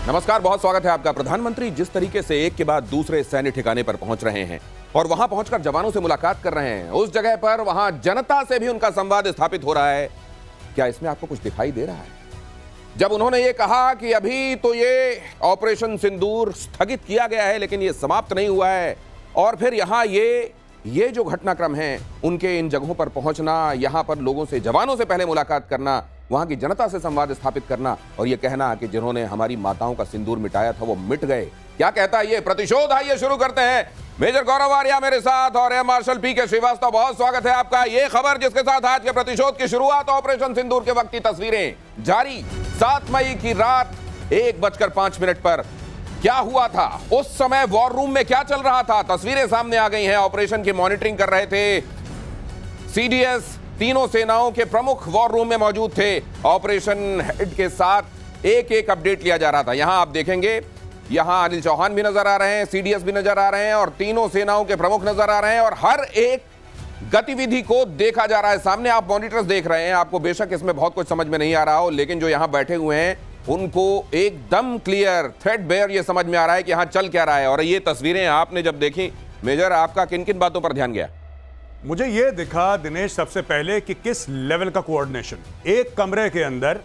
नमस्कार, बहुत स्वागत है आपका। प्रधानमंत्री जिस तरीके से एक के बाद दूसरे सैन्य ठिकाने पर पहुंच रहे हैं और वहां पहुंचकर जवानों से मुलाकात कर रहे हैं, उस जगह पर वहां जनता से भी उनका संवाद स्थापित हो रहा है, क्या इसमें आपको कुछ दिखाई दे रहा है? जब उन्होंने ये कहा कि अभी तो ये ऑपरेशन सिंदूर स्थगित किया गया है लेकिन ये समाप्त नहीं हुआ है, और फिर यहां ये जो घटनाक्रम है उनके इन जगहों पर पहुंचना, यहां पर लोगों से, जवानों से पहले मुलाकात करना, वहां की जनता से संवाद स्थापित करना और ये कहना कि जिन्होंने हमारी माताओं का सिंदूर मिटाया था वो मिट गए। क्या कहता है ये प्रतिशोध? आइए शुरू करते हैं। मेजर गौरव आर्या मेरे साथ और एयर मार्शल पी.के. श्रीवास्तव, बहुत स्वागत है आपका। ये खबर जिसके साथ आज के प्रतिशोध की शुरुआत, ऑपरेशन सिंदूर के वक्त की तस्वीरें जारी। 7 मई की रात 1:05 पर क्या हुआ था? उस समय वॉर रूम में क्या चल रहा था? तस्वीरें सामने आ गई हैं। ऑपरेशन की मॉनिटरिंग कर रहे थे सीडीएस, तीनों सेनाओं के प्रमुख वॉर रूम में मौजूद थे। ऑपरेशन हेड के साथ एक एक अपडेट लिया जा रहा था। यहां आप देखेंगे, यहां अनिल चौहान भी नजर आ रहे हैं, सीडीएस भी नजर आ रहे हैं और तीनों सेनाओं के प्रमुख नजर आ रहे हैं और हर एक गतिविधि को देखा जा रहा है। सामने आप मॉनिटर्स देख रहे हैं। आपको बेशक इसमें बहुत कुछ समझ में नहीं आ रहा हो, लेकिन जो यहां बैठे हुए हैं उनको एकदम क्लियर, थ्रेडबेयर ये समझ में आ रहा है कि यहां चल क्या रहा है। और ये तस्वीरें आपने जब देखी, मेजर, आपका किन किन बातों पर ध्यान गया? मुझे यह दिखा दिनेश सबसे पहले कि किस लेवल का कोऑर्डिनेशन। एक कमरे के अंदर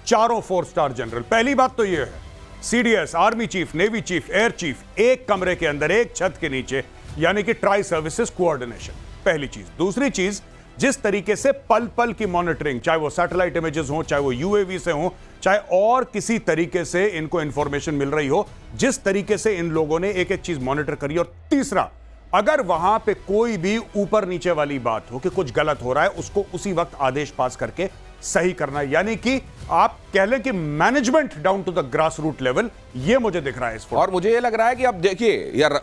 चारों 4 स्टार जनरल। पहली बात तो यह है, CDS, army chief, navy chief, air chief एक कमरे के अंदर, एक छत के नीचे, यानी कि ट्राई सर्विसेज कोऑर्डिनेशन, पहली चीज। दूसरी चीज, जिस तरीके से पल पल की मॉनिटरिंग, चाहे वो सैटेलाइट इमेजेस हो, चाहे वो यूएवी से हो, चाहे और किसी तरीके से इनको इंफॉर्मेशन मिल रही हो, जिस तरीके से इन लोगों ने एक एक चीज मॉनिटर करी। और तीसरा, अगर वहां पे कोई भी ऊपर नीचे वाली बात हो कि कुछ गलत हो रहा है, उसको उसी वक्त आदेश पास करके सही करना, यानी कि आप कह लें कि management down to the grass root level, ये मुझे दिख रहा है इस फोटो। और मुझे ये लग रहा है कि अब देखिए,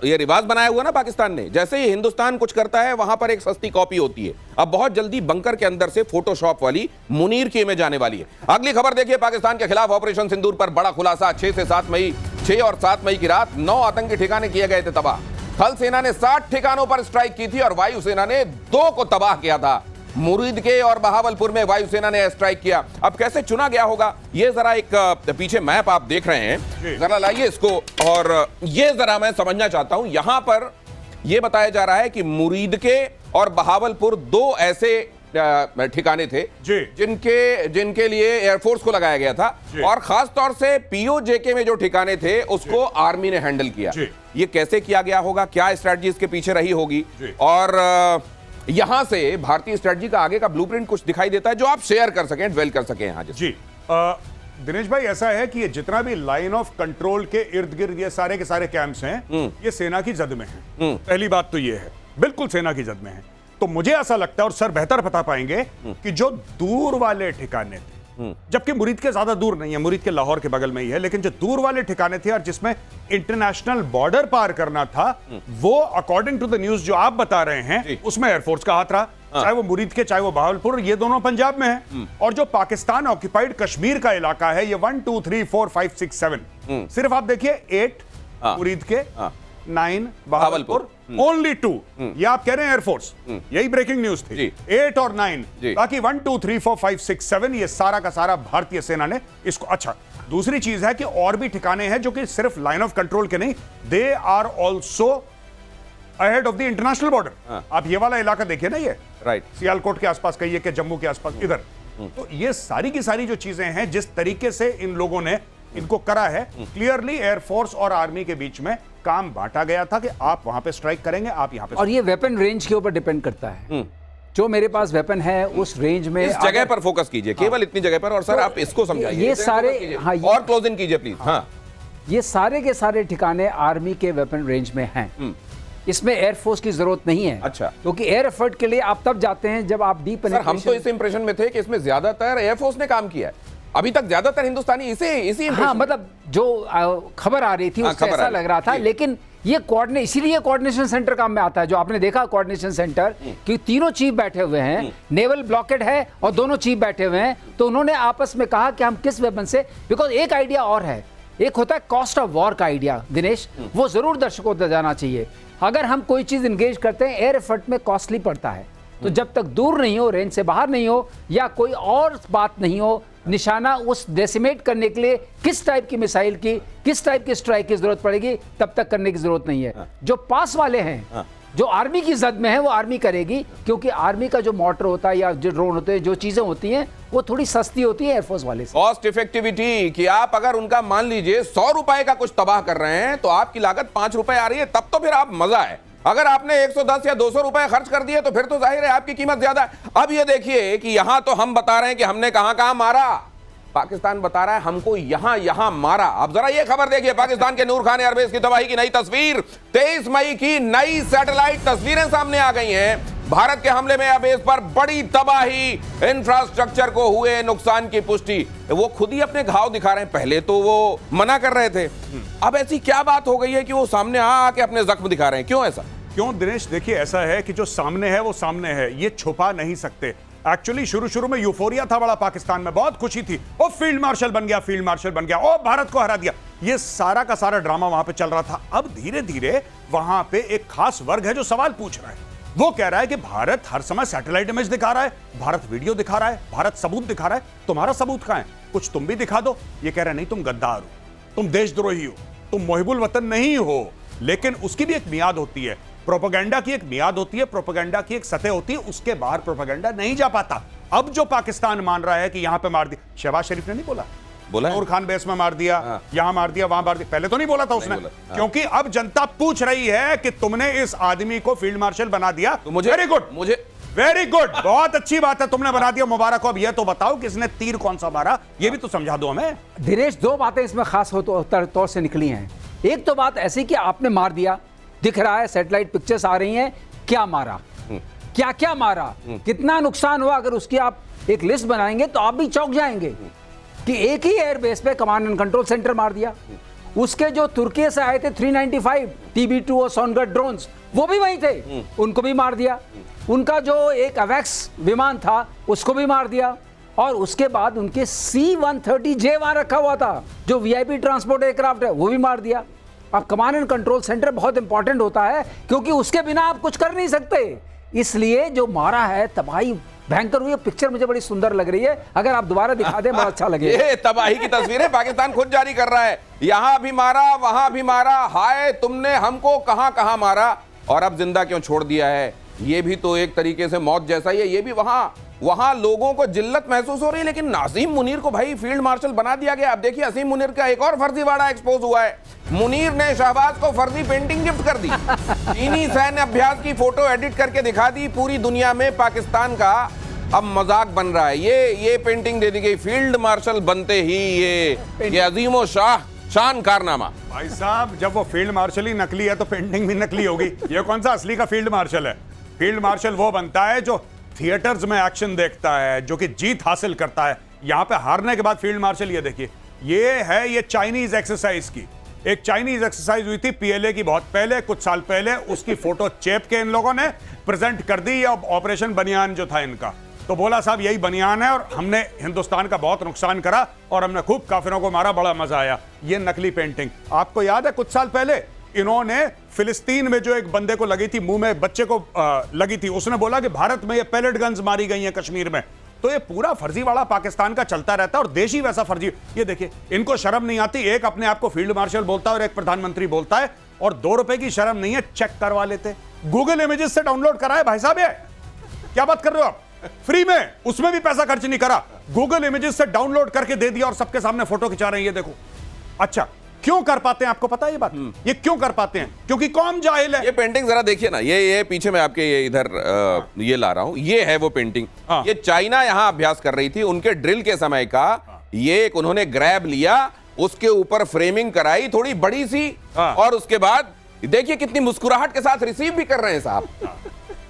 ये रिवाज बनाया हुआ ना पाकिस्तान ने, जैसे ही हिंदुस्तान कुछ करता है वहां पर एक सस्ती कॉपी होती है। अब बहुत जल्दी बंकर के अंदर से फोटोशॉप वाली मुनीर की इमेज आने वाली है। अगली खबर देखिए, पाकिस्तान के खिलाफ ऑपरेशन सिंदूर पर बड़ा खुलासा। 6 और 7 मई की रात 9 आतंकी ठिकाने किए गए थे तबाह। थल सेना ने 60 ठिकानों पर स्ट्राइक की थी और वायुसेना ने 2 को तबाह किया था। मुरीद के और बहावलपुर में वायुसेना ने स्ट्राइक किया। अब कैसे चुना गया होगा, ये जरा एक पीछे मैप आप देख रहे हैं, जरा लाइए इसको, और ये जरा मैं समझना चाहता हूं। यहां पर यह बताया जा रहा है कि मुरीद के और बहावलपुर 2 ऐसे ठिकाने थे जिनके लिए एयरफोर्स को लगाया गया था और खास तौर से पीओजेके में जो ठिकाने थे उसको आर्मी ने हैंडल किया। ये कैसे किया गया होगा, क्या स्ट्रेटजी इसके पीछे रही होगी, और यहां से भारतीय स्ट्रेटजी का आगे का ब्लूप्रिंट कुछ दिखाई देता है जो आप शेयर कर सकें, ड्वेल कर सकें यहां? जी दिनेश भाई, ऐसा है कि ये जितना भी लाइन ऑफ कंट्रोल के इर्द गिर्द ये सारे के सारे कैंप्स हैं, ये सेना की जद में है। पहली बात तो ये है, बिल्कुल सेना की जद में है। तो मुझे ऐसा लगता है, और सर बेहतर बता पाएंगे, कि जो दूर वाले ठिकाने थे, जबकि मुरीद के ज्यादा दूर नहीं है, मुरीद के लाहौर के बगल में ही है, लेकिन जो दूर वाले ठिकाने थे और जिसमें इंटरनेशनल बॉर्डर पार करना था, वो अकॉर्डिंग टू द न्यूज जो आप बता रहे हैं, उसमें एयरफोर्स का हाथ रहा। चाहे वो मुरीद के, चाहे वो बहावलपुर, ये दोनों पंजाब में है। और जो पाकिस्तान ऑक्यूपाइड कश्मीर का इलाका है, ये 1 2 3 4 5 6 7, सिर्फ आप देखिए 8 मुरीद के, 9 बहावलपुर, ओनली 2, ये आप कह रहे हैं एयरफोर्स। यही ब्रेकिंग न्यूज थी। 8 और 9, बाकी 1 2 3 4 5 6 7 ये सारा का सारा भारतीय सेना ने इसको। अच्छा, दूसरी चीज है कि और भी ठिकाने हैं जो कि सिर्फ लाइन ऑफ कंट्रोल के नहीं, they are also ahead of the international border. आप ये वाला इलाका देखिए ना, ये राइट सियालकोट के आसपास, कहिए कि जम्मू के आसपास, इधर। तो ये सारी की सारी जो चीजें हैं, जिस तरीके से इन लोगों ने इनको करा है, क्लियरली एयरफोर्स और आर्मी के बीच में काम बांटा गया था कि आप वहां पे स्ट्राइक करेंगे, आप यहां पे। और ये वेपन रेंज के ऊपर डिपेंड करता है। जो मेरे पास वेपन है उस रेंज में, इस जगह पर फोकस कीजिए, केवल इतनी जगह पर। और सर आप इसको समझाइए, ये सारे, हाँ, और क्लोज इन कीजिए प्लीज। हाँ, ये सारे के सारे ठिकाने आर्मी के वेपन रेंज में हैं। इसमें एयरफोर्स की जरूरत नहीं है। अच्छा, क्योंकि एयर एफर्ट के लिए आप तब जाते हैं जब आप डीप। हम तो इस इंप्रेशन में थे कि इसमें ज्यादातर एयरफोर्स ने काम किया है। अभी तक ज्यादातर हिंदुस्तानी इसी हाँ, मतलब जो खबर आ रही थी उससे ऐसा लग रहा था। लेकिन ये इसीलिए कोऑर्डिनेशन सेंटर काम में आता है, जो आपने देखा कोऑर्डिनेशन सेंटर, कि तीनों चीफ बैठे हुए हैं, नेवल ब्लॉकेड है और दोनों चीफ बैठे हुए हैं, तो उन्होंने आपस में कहा कि हम किस वेपन से, बिकॉज एक आइडिया और है, एक होता है कॉस्ट ऑफ वॉर का आइडिया दिनेश, वो जरूर दर्शकों को जाना चाहिए। अगर हम कोई चीज इंगेज करते हैं, एयर एफर्ट में कॉस्टली पड़ता है, तो जब तक दूर नहीं हो, रेंज से बाहर नहीं हो, या कोई और बात नहीं हो, निशाना उस डेसिमेट करने के लिए किस टाइप की मिसाइल की, किस टाइप की स्ट्राइक की जरूरत पड़ेगी, तब तक करने की जरूरत नहीं है। जो पास वाले हैं, जो आर्मी की जद में है, वो आर्मी करेगी, क्योंकि आर्मी का जो मोटर होता है या जो ड्रोन होते हैं, जो चीजें होती हैं, वो थोड़ी सस्ती होती है एयरफोर्स वाले से। कॉस्ट इफेक्टिविटी कि आप अगर उनका मान लीजिए 100 रुपए का कुछ तबाह कर रहे हैं तो आपकी लागत 5 रुपए आ रही है, तब तो फिर आप मजा है। अगर आपने 110 या 200 रुपए खर्च कर दिए तो फिर तो जाहिर है आपकी कीमत ज्यादा है। अब ये देखिए कि यहां तो हम बता रहे हैं कि हमने कहां कहां मारा, पाकिस्तान बता रहा है हमको यहां यहां मारा। अब जरा ये खबर देखिए, पाकिस्तान के नूर खान एयरबेस की तबाही की नई तस्वीर, 23 मई की नई सैटेलाइट तस्वीरें सामने आ गई हैं। भारत के हमले में एयरबेस पर बड़ी तबाही, इंफ्रास्ट्रक्चर को हुए नुकसान की पुष्टि। वो खुद ही अपने घाव दिखा रहे हैं, पहले तो वो मना कर रहे थे, अब ऐसी क्या बात हो गई है कि वो सामने आके अपने जख्म दिखा रहे हैं? क्यों ऐसा? क्यों दिनेश, देखिए ऐसा है कि जो सामने है वो सामने है, ये छुपा नहीं सकते। एक्चुअली शुरू में यूफोरिया था बड़ा, पाकिस्तान में बहुत खुशी थी, ओ फील्ड मार्शल बन गया, फील्ड मार्शल बन गया, ओ भारत को हरा दिया, ये सारा का सारा ड्रामा वहां पे चल रहा था। अब धीरे धीरे वहां पे एक खास वर्ग है जो सवाल पूछ रहा है। वो कह रहा है कि भारत हर समय सैटेलाइट इमेज दिखा रहा है, भारत वीडियो दिखा रहा है, भारत सबूत दिखा रहा है, तुम्हारा सबूत कहां है? कुछ तुम भी दिखा दो। ये कह रहा है नहीं, तुम गद्दार हो, तुम देशद्रोही हो, तुम मुहिबुल वतन नहीं हो। लेकिन उसकी भी एक मियाद होती है, प्रोपेगेंडा की एक मियाद होती है, प्रोपेगेंडा की एक सतह होती है, उसके बाहर प्रोपेगेंडा नहीं जा पाता। अब जो पाकिस्तान मान रहा है कि यहां पे मार दिया, शहबाज शरीफ ने नहीं बोला नूर खान बेस में मार दिया, यहां मार दिया, वहां मार दिया, पहले तो नहीं बोला था उसने, क्योंकि अब जनता पूछ रही है कि तुमने इस आदमी को फील्ड मार्शल बना दिया, तो मुझे वेरी गुड, बहुत अच्छी बात है, तुमने बना दिया, मुबारक हो। अब यह तो बताओ किसने तीर कौन सा मारा, यह भी तो समझा दो हमें। दिनेश, दो बातें इसमें खास तौर से निकली हैं। एक तो बात ऐसी कि आपने मार दिया, दिख रहा है, सैटेलाइट पिक्चर्स आ रही हैं, क्या मारा, क्या क्या मारा, कितना नुकसान हुआ, अगर उसकी आप एक लिस्ट बनाएंगे तो आप भी चौंक जाएंगे कि एक ही एयरबेस पे कमांड एंड कंट्रोल सेंटर मार दिया। उसके जो तुर्की से आए थे 395 TB2 और सोनगढ़ ड्रोन्स, वो भी वहीं थे, उनको भी मार दिया। उनका जो एक अवैक्स विमान था उसको भी मार दिया, और उसके बाद उनके C-130J वहां रखा हुआ था, जो VIP ट्रांसपोर्ट एयरक्राफ्ट है, वो भी मार दिया। अब कमांड एंड कंट्रोल सेंटर बहुत इंपॉर्टेंट होता है, क्योंकि उसके बिना आप कुछ कर नहीं सकते। इसलिए जो मारा है, तबाही भयंकर हुई है। पिक्चर मुझे बड़ी सुंदर लग रही है, अगर आप दोबारा दिखा दें बड़ा अच्छा लगेगा। ये तबाही की तस्वीरें पाकिस्तान खुद जारी कर रहा है, यहां भी मारा, वहां भी मारा, हाय तुमने हमको कहां कहां मारा और अब जिंदा क्यों छोड़ दिया है। ये भी तो एक तरीके से मौत जैसा ही है। ये भी वहां लोगों को जिल्लत महसूस हो रही है, लेकिन नाज़ीम मुनीर को भाई फील्ड मार्शल बना दिया गया। अब देखिए असीम मुनीर का एक और फर्जीवाड़ा एक्सपोज हुआ है। मुनीर ने शहबाज को फर्जी पेंटिंग गिफ्ट कर दी, चीनी सैन्य अभ्यास की फोटो एडिट करके दिखा दी, पूरी दुनिया में पाकिस्तान का अब मजाक बन रहा है। ये पेंटिंग दे दी गई, फील्ड मार्शल बनते ही ये अजीमो शान कारनामा। भाई साहब, जब वो फील्ड मार्शल ही नकली है तो पेंटिंग भी नकली होगी। ये कौन सा असली का फील्ड मार्शल है? फील्ड मार्शल वो बनता है जो थिएटर्स में एक्शन देखता है, जो कि जीत हासिल करता है। यहां पे हारने के बाद फील्ड मार्शल, ये देखिए, ये चाइनीज एक्सरसाइज की एक चाइनीज एक्सरसाइज हुई थी PLA की बहुत पहले, कुछ साल पहले। उसकी फोटो चेप के इन लोगों ने प्रेजेंट कर दी। ऑपरेशन बनियान जो था इनका, तो बोला साहब यही बनियान है और हमने हिंदुस्तान का बहुत नुकसान करा और हमने खूब काफिरों को मारा, बड़ा मजा आया। ये नकली पेंटिंग आपको याद है, कुछ साल पहले इन्होंने फिलिस्तीन में जो एक बंदे को लगी थी, मुंह में बच्चे को लगी थी, उसने बोला कि भारत में ये पैलेट गन्स मारी गई हैं कश्मीर में। तो ये पूरा फर्जीवाड़ा पाकिस्तान का चलता रहता है और देश ही वैसा फर्जी। ये देखिए, इनको शर्म नहीं आती, एक अपने आप को फील्ड मार्शल बोलता है और एक प्रधानमंत्री बोलता है, और 2 रुपए की शर्म नहीं है, चेक करवा लेते। गूगल इमेजेस से डाउनलोड कराए भाई साहब, ये क्या बात कर रहे हो आप? फ्री में, उसमें भी पैसा खर्च नहीं करा, गूगल इमेजेस से डाउनलोड करके दे दिया और सबके सामने फोटो खिंचा रहे हैं। ये देखो, अच्छा क्यों कर पाते हैं? आपको पता है ये बात? ये क्यों कर पाते हैं? क्योंकि कौम जाहिल है। ये पेंटिंग जरा देखिए ना, ये पीछे मैं आपके ये इधर ये ला रहा हूं, ये है वो पेंटिंग। ये चाइना यहां अभ्यास कर रही थी, उनके ड्रिल के समय का ये एक उन्होंने ग्रैब लिया, उसके ऊपर फ्रेमिंग कराई थोड़ी बड़ी सी, और उसके बाद देखिए कितनी मुस्कुराहट के साथ रिसीव भी कर रहे हैं साहब।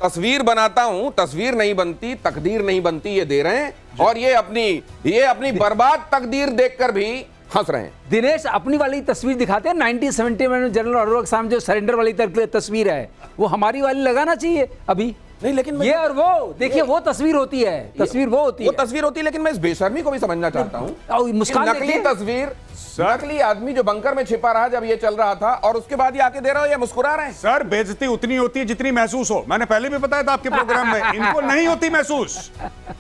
तस्वीर बनाता हूं, तस्वीर नहीं बनती, तकदीर नहीं बनती, ये दे रहे हैं, और ये अपनी बर्बाद तकदीर देखकर भी हंस रहे हैं। दिनेश, अपनी वाली तस्वीर दिखाते हैं 1970 में जनरल अरोड़ा के सामने जो सरेंडर वाली तस्वीर है, वो हमारी वाली लगाना चाहिए अभी नहीं, लेकिन ये और वो देखिए, वो तस्वीर होती है, तस्वीर वो होती है, लेकिन मैं इस बेशर्मी को भी समझना चाहता हूं। मुस्कान नकली तस्वीर नकली आदमी जो बंकर में छिपा रहा जब ये चल रहा था, और उसके बाद ये आके दे रहा हो, ये मुस्कुरा रहे हैं। सर बेइज्जती उतनी होती है जितनी महसूस हो। मैंने पहले भी बताया था आपके प्रोग्राम में, इनको नहीं होती महसूस,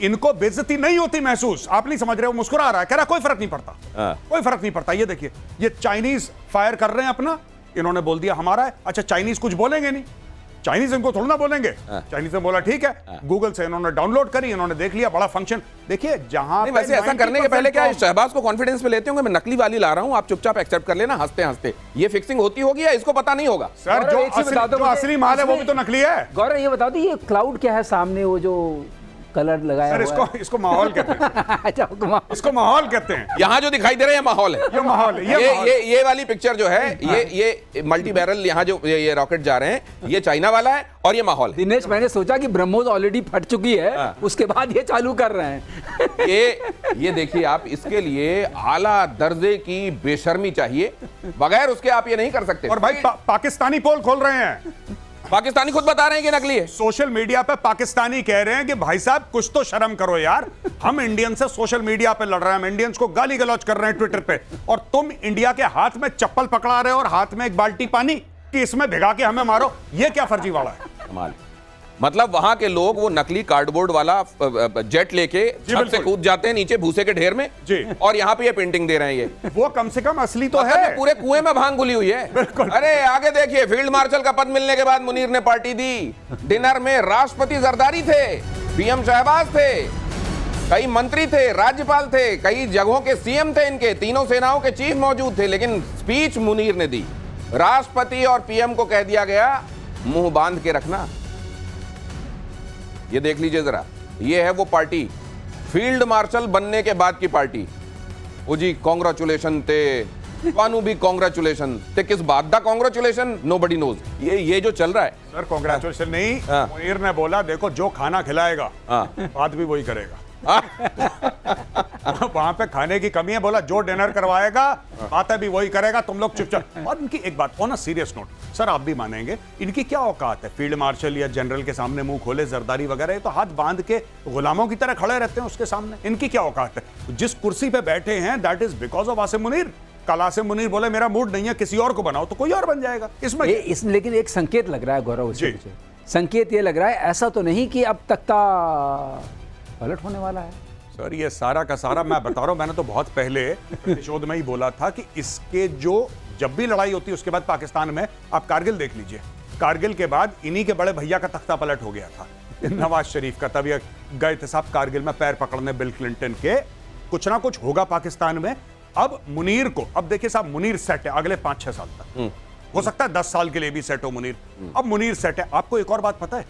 इनको बेइज्जती नहीं होती महसूस। आप नहीं समझ रहे, वो मुस्कुरा रहा है, कह रहा कोई फर्क नहीं पड़ता, कोई फर्क नहीं पड़ता। ये देखिए, ये चाइनीज फायर कर रहे हैं अपना, इन्होंने बोल दिया हमारा है। अच्छा, चाइनीज कुछ बोलेंगे नहीं, चाइनीज इनको थोड़ा ना बोलेंगे। चाइनीज ने बोला ठीक है, गूगल से इन्होंने डाउनलोड करी, इन्होंने देख लिया, बड़ा फंक्शन। देखिए जहां वैसे ऐसा करने के पहले क्या शहबाज को कॉन्फिडेंस में लेते होंगे, मैं नकली वाली ला रहा हूं, आप चुपचाप एक्सेप्ट कर लेना हंसते हंसते, ये फिक्सिंग होती होगी या इसको पता नहीं होगा? सर जो असली माल है वो भी तो नकली है। गौरव ये बता दो, ये क्लाउड क्या है सामने, वो जो कलर लगाया सर हुआ है? इसको माहौल कहते हैं। अच्छा, इसको माहौल कहते हैं। यहाँ जो दिखाई दे रहा है ये माहौल है, ये माहौल है। ये वाली पिक्चर जो है, ये मल्टी बैरल यहाँ जो ये रॉकेट जा रहे हैं, ये चाइना वाला है और ये माहौल है। दिनेश, मैंने सोचा कि ब्रह्मोस ऑलरेडी फट चुकी है, उसके बाद ये चालू कर रहे हैं। ये देखिए, आप इसके लिए आला दर्जे की बेशर्मी चाहिए, बगैर उसके आप ये नहीं कर सकते। और भाई पाकिस्तानी पोल खोल रहे हैं, पाकिस्तानी खुद बता रहे हैं कि नकली है। सोशल मीडिया पे पाकिस्तानी कह रहे हैं कि भाई साहब कुछ तो शर्म करो यार, हम इंडियन से सोशल मीडिया पे लड़ रहे हैं, हम इंडियंस को गाली गलौज कर रहे हैं ट्विटर पे, और तुम इंडिया के हाथ में चप्पल पकड़ा रहे हो और हाथ में एक बाल्टी पानी कि इसमें भिगा के हमें मारो। ये क्या फर्जीवाड़ा है? कमाल। मतलब वहां के लोग वो नकली कार्डबोर्ड वाला जेट लेके छत से कूद जाते हैं नीचे भूसे के ढेर में जी, और यहाँ पे ये पेंटिंग दे रहे हैं। ये वो कम से कम असली तो है। पूरे कुएं में भांग घुली हुई है। बिल्कुल। अरे आगे देखिए, फील्ड मार्शल का पद मिलने के बाद मुनीर ने पार्टी दी। डिनर में राष्ट्रपति जरदारी थे, पीएम शहबाज थे, कई मंत्री थे, राज्यपाल थे, कई जगहों के सीएम थे, इनके तीनों सेनाओं के चीफ मौजूद थे, लेकिन स्पीच मुनीर ने दी। राष्ट्रपति और पीएम को कह दिया गया मुंह बांध के रखना। ये देख लीजिए जरा, ये है वो पार्टी, फील्ड मार्शल बनने के बाद की पार्टी। वो जी कांग्रेचुलेशन थे, वानू भी कांग्रेचुलेशन थे, किस बात दा कांग्रेचुलेशन नोबडी नोज। ये जो चल रहा है सर, कांग्रेचुलेशन नहीं, मुनीर ने बोला देखो जो खाना खिलाएगा बात भी वही करेगा। वहां पे खाने की कमी है, बोला जो डिनर करवाएगा बातें भी वही करेगा, तुम लोग चुपचाप। और इनकी एक बात on a serious note, sir आप भी मानेंगे, इनकी क्या औकात है? फील्ड मार्शल या जनरल के सामने मुंह खोले, जरदारी वगैरह, ये तो हाथ बांध के गुलामों की तरह खड़े रहते हैं उसके सामने। इनकी क्या औकात है? जिस कुर्सी पे बैठे हैं that is because of Asim Munir. कल आसिम मुनीर बोले मेरा मूड नहीं है, किसी और को बनाओ, तो कोई और बन जाएगा। इसमें लेकिन एक संकेत लग रहा है गौरव, संकेत ये लग रहा है, ऐसा तो नहीं कि अब तख्ता पलट होने वाला है? सर ये सारा का सारा मैं बता रहा हूं, मैंने तो बहुत पहले प्रतिशोध में ही बोला था कि इसके जो जब भी लड़ाई होती है उसके बाद पाकिस्तान में, आप कारगिल देख लीजिए, कारगिल के बाद इन्हीं के बड़े भैया का तख्ता पलट हो गया था, नवाज शरीफ का। तब ये गए थे साहब कारगिल में पैर पकड़ने बिल क्लिंटन के। कुछ ना कुछ होगा पाकिस्तान में। अब मुनीर को, अब देखिए साहब, मुनीर सेट है अगले 5-6 साल तक, हो सकता है 10 साल के लिए भी सेट हो मुनीर। अब मुनीर सेट है। आपको एक और बात पता है,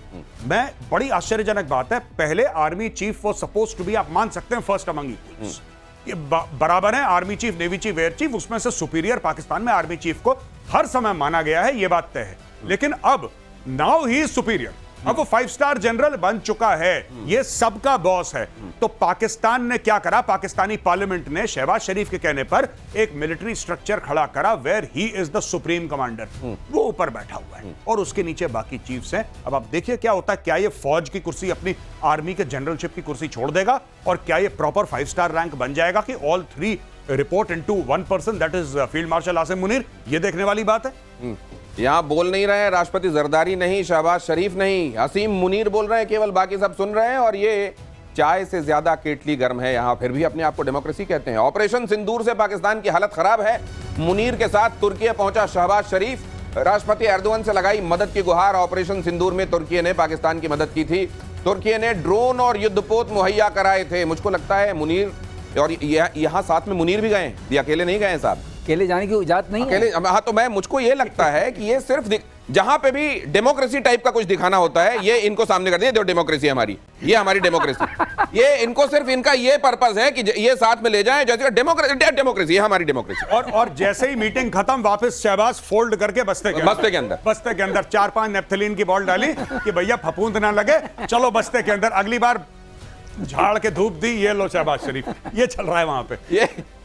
मैं बड़ी आश्चर्यजनक बात है, पहले आर्मी चीफ वो सपोज टू बी, आप मान सकते हैं, फर्स्ट अमंग इक्वल्स, ये बराबर है army chief, navy chief, air chief, उसमें से सुपीरियर पाकिस्तान में आर्मी चीफ को हर समय माना गया है, ये बात तय है। लेकिन अब नाउ ही इज सुपीरियर, अब वो 5 स्टार जनरल बन चुका है, ये सबका बॉस है। तो पाकिस्तान ने क्या करा, पाकिस्तानी पार्लियामेंट ने शहबाज शरीफ के कहने पर एक मिलिट्री स्ट्रक्चर खड़ा करा where he is the supreme commander. वो ऊपर बैठा हुआ है और उसके नीचे बाकी चीफ्स हैं। अब आप देखिए क्या होता है, क्या ये फौज की कुर्सी अपनी आर्मी के जनरलशिप की कुर्सी छोड़ देगा और क्या ये प्रॉपर 5 स्टार रैंक बन जाएगा कि all 3 report into 1 person, that is field marshal Asim Munir. ये देखने वाली बात है। यहां बोल नहीं रहे हैं राष्ट्रपति जरदारी नहीं, शहबाज शरीफ नहीं, आसिम मुनीर बोल रहे हैं केवल, बाकी सब सुन रहे हैं। और ये चाय से ज्यादा केटली गर्म है यहां, फिर भी अपने आप को डेमोक्रेसी कहते हैं। ऑपरेशन सिंदूर से पाकिस्तान की हालत खराब है। मुनीर के साथ तुर्की पहुंचा शहबाज शरीफ, राष्ट्रपति एर्दोगन से लगाई मदद की गुहार। ऑपरेशन सिंदूर में तुर्की ने पाकिस्तान की मदद की थी। तुर्की ने ड्रोन और युद्धपोत मुहैया कराए थे। मुझको लगता है मुनीर और यहाँ साथ में मुनीर भी गए, ये अकेले नहीं गए साहब, अकेले जाने की इजाजत नहीं अकेले। हाँ, तो मुझको ये लगता है कि ये सिर्फ जहां पे भी डेमोक्रेसी टाइप का कुछ दिखाना होता है, ये इनको सामने कर दिया, जो डेमोक्रेसी हमारी, ये हमारी डेमोक्रेसी। ये इनको सिर्फ इनका ये पर्पस है कि ये साथ में ले जाएं, जैसे डेमोक्रेसी, ये हमारी डेमोक्रेसी। और जैसे ही मीटिंग खत्म, वापस शहबाज फोल्ड करके बस्ते के अंदर 4-5 नेफ्थलीन की बॉल डाली कि भैया फफूंद ना लगे, चलो बस्ते के अंदर, अगली बार झाड़ के धूप दी, ये लो शहबाज शरीफ। ये चल रहा है वहां पे।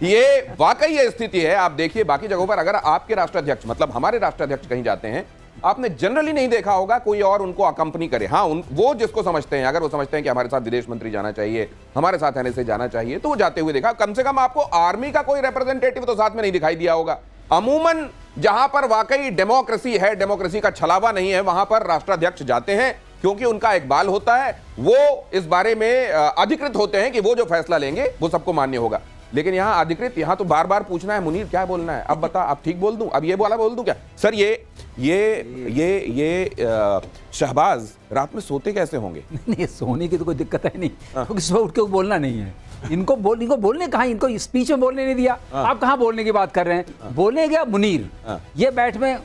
ये वाकई ये स्थिति है। आप देखिए बाकी जगहों पर अगर आपके राष्ट्राध्यक्ष, मतलब हमारे राष्ट्राध्यक्ष कहीं जाते हैं आपने जनरली नहीं देखा होगा कोई और उनको अकंपनी करे। हाँ, वो जिसको समझते हैं, अगर वो समझते हैं कि हमारे साथ विदेश मंत्री जाना चाहिए, हमारे साथ एनएसए जाना चाहिए, तो वो जाते हुए देखा। कम से कम आपको आर्मी का कोई रिप्रेजेंटेटिव तो साथ में नहीं दिखाई दिया होगा। अमूमन जहां पर वाकई डेमोक्रेसी है, डेमोक्रेसी का छलावा नहीं है, वहां पर राष्ट्राध्यक्ष जाते हैं, क्योंकि उनका एक बाल होता है, वो इस बारे में अधिकृत होते हैं कि वो जो फैसला लेंगे वो सबको मान्य होगा। लेकिन यहाँ अधिकृत, यहाँ तो बार बार पूछना है, मुनीर क्या बोलना है, अब बता, अब ठीक बोल दूं, अब ये वाला बोल दूं क्या? सर ये शहबाज रात में सोते कैसे होंगे? नहीं, सोने की तो कोई दिक्कत है नहीं, क्योंकि सुबह उठ के बोलना नहीं है इनको। बोलने कहाँ, इनको स्पीच में बोलने नहीं दिया। आप कहाँ बोलने की बात कर रहे हैं? बोलने गया मुनीर, ये बैठ में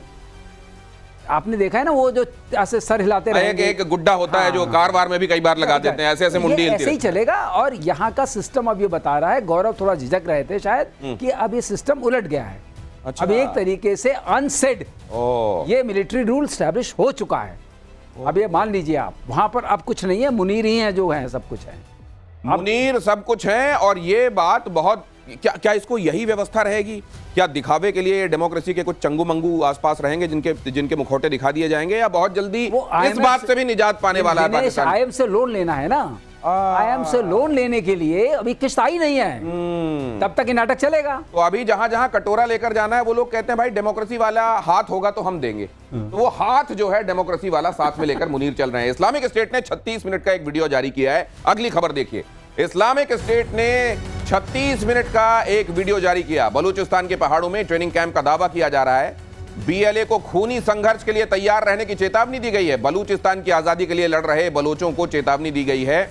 आपने देखा है ना, वो जो ऐसे सर हिलाते रहे, एक गुड्डा होता है जो कार वार में भी कई बार लगा देते हैं, ऐसे मुंडी हिलती ऐसे ही चलेगा। और यहाँ का सिस्टम अब ये बता रहा है, गौरव थोड़ा झिझक रहे थे शायद, कि अब ये सिस्टम उलट गया है। अच्छा। अब एक तरीके से अनसेड ये मिलिट्री रूल स्टैब्लिश हो चुका है। अब ये मान लीजिए आप, वहां पर अब कुछ नहीं है, मुनीर ही है जो है, सब कुछ है, मुनीर सब कुछ है। और ये बात बहुत, क्या इसको यही व्यवस्था रहेगी? क्या दिखावे के लिए डेमोक्रेसी के कुछ चंगू मंगू आसपास रहेंगे जिनके मुखौटे दिखा दिए जाएंगे, या बहुत जल्दी इस बात से भी निजात पाने वाला है पाकिस्तान? आईएम से लोन लेना है ना, आईएम से लोन लेने के लिए अभी किस्त आई नहीं है, तब तक ये नाटक चलेगा। तो अभी जहां जहां कटोरा लेकर जाना है, वो लोग कहते हैं भाई डेमोक्रेसी वाला हाथ होगा तो हम देंगे। तो वो हाथ जो है डेमोक्रेसी वाला साथ में लेकर मुनीर चल रहे हैं। इस्लामिक स्टेट ने 36 मिनट का एक वीडियो जारी किया है। अगली खबर देखिए, इस्लामिक स्टेट ने 36 मिनट का एक वीडियो जारी किया। बलूचिस्तान के पहाड़ों में ट्रेनिंग कैंप का दावा किया जा रहा है। बीएलए को खूनी संघर्ष के लिए तैयार रहने की चेतावनी दी गई है। बलूचिस्तान की आजादी के लिए लड़ रहे बलोचों को चेतावनी दी गई है।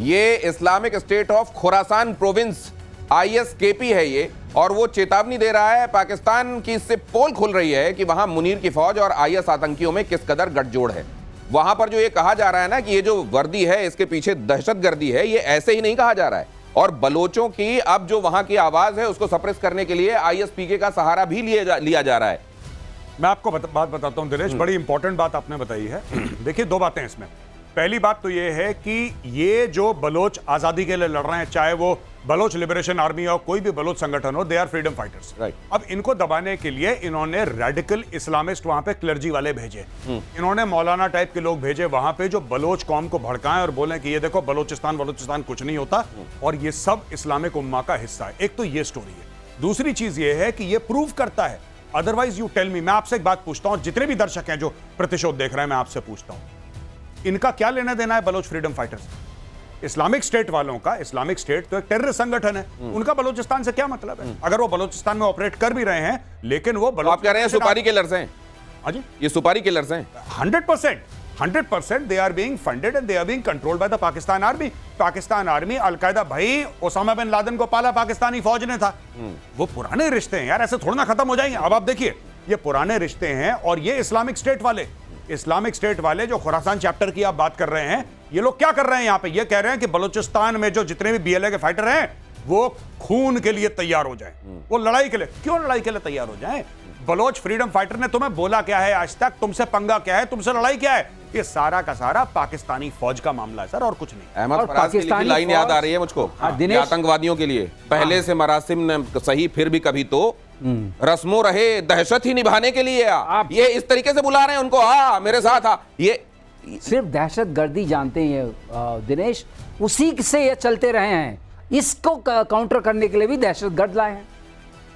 ये Islamic state of Khorasan province ISKP है ये, और वो चेतावनी दे रहा है। पाकिस्तान की इससे पोल खुल रही है कि वहां मुनीर की फौज और IS आतंकियों में किस कदर गठजोड़ है। वहां पर जो ये कहा जा रहा है ना कि ये जो वर्दी है इसके पीछे दहशतगर्दी है, ये ऐसे ही नहीं कहा जा रहा है। और बलोचों की अब जो वहां की आवाज है उसको सप्रेस करने के लिए ISPK का सहारा भी लिया जा रहा है। मैं आपको बात बताता हूं दिनेश, बड़ी इंपॉर्टेंट बात आपने बताई है। देखिए, दो बातें इसमें। पहली बात तो ये है कि ये जो बलोच आजादी के लिए लड़ रहे हैं, चाहे वो बलोच लिबरेशन आर्मी हो, कोई भी बलोच संगठन हो, दे आर फ्रीडम फाइटर्स। अब इनको दबाने के लिए इन्होंने रेडिकल इस्लामिस्ट वहां पे क्लर्जी वाले भेजे, इन्होंने मौलाना टाइप के लोग भेजे वहां पे, जो बलोच कौम को भड़काएं और बोलें कि ये देखो बलोचिस्तान कुछ नहीं होता, और ये सब इस्लामिक उम्मा का हिस्सा है। एक तो ये स्टोरी है। दूसरी चीज ये है कि ये प्रूव करता है, अदरवाइज यू टेल मी। मैं आपसे एक बात पूछता हूं, जितने भी दर्शक हैं जो प्रतिशोध देख रहे हैं, मैं आपसे पूछता हूं, इनका क्या लेना देना है Baloch freedom fighters? Islamic State वालों का, इस्लामिक स्टेट तो एक टेररिस्ट संगठन है, उनका बलोचिस्तान से क्या मतलब है? अगर वो बलोचिस्तान में ऑपरेट कर भी रहे हैं, लेकिन वो आप कह रहे हैं सुपारी किलर्स हैं? हाँ जी, ये सुपारी किलर्स हैं। 100% they are being funded and they are being controlled by the Pakistan Army. Pakistan army, al Qaeda, भाई ओसामा बिन लादेन को पाला पाकिस्तानी फौज ने था। वो पुराने रिश्ते हैं यार, ऐसे थोड़ा ना खत्म हो जाएंगे। अब आप देखिए, ये पुराने रिश्ते हैं। और ये इस्लामिक स्टेट वाले जो खुरासान चैप्टर की आप बात कर रहे हैं, ये लोग क्या कर रहे हैं यहाँ पे? ये कह रहे हैं कि बलूचिस्तान में जो जितने भी BLA के फाइटर हैं, वो खून के लिए तैयार हो जाएं, वो लड़ाई के लिए। क्यों लड़ाई के लिए तैयार हो जाएं? बलोच फ्रीडम फाइटर ने तुम्हें बोला क्या है आज तक? तुमसे पंगा क्या है? तुमसे लड़ाई क्या है? ये सारा का सारा पाकिस्तानी फौज का मामला है सर, और कुछ नहीं। अहमद फराज की लाइन याद आ रही है मुझको, आतंकवादियों के लिए पहले से मरासिम ने सही, फिर भी कभी तो रस्मों रहे दहशत ही निभाने के लिए। ये इस तरीके से बुला रहे हैं उनको, मेरे साथ ये सिर्फ दहशतगर्दी जानते हैं दिनेश, उसी से ये चलते रहे हैं। इसको काउंटर करने के लिए भी दहशतगर्द लाए हैं।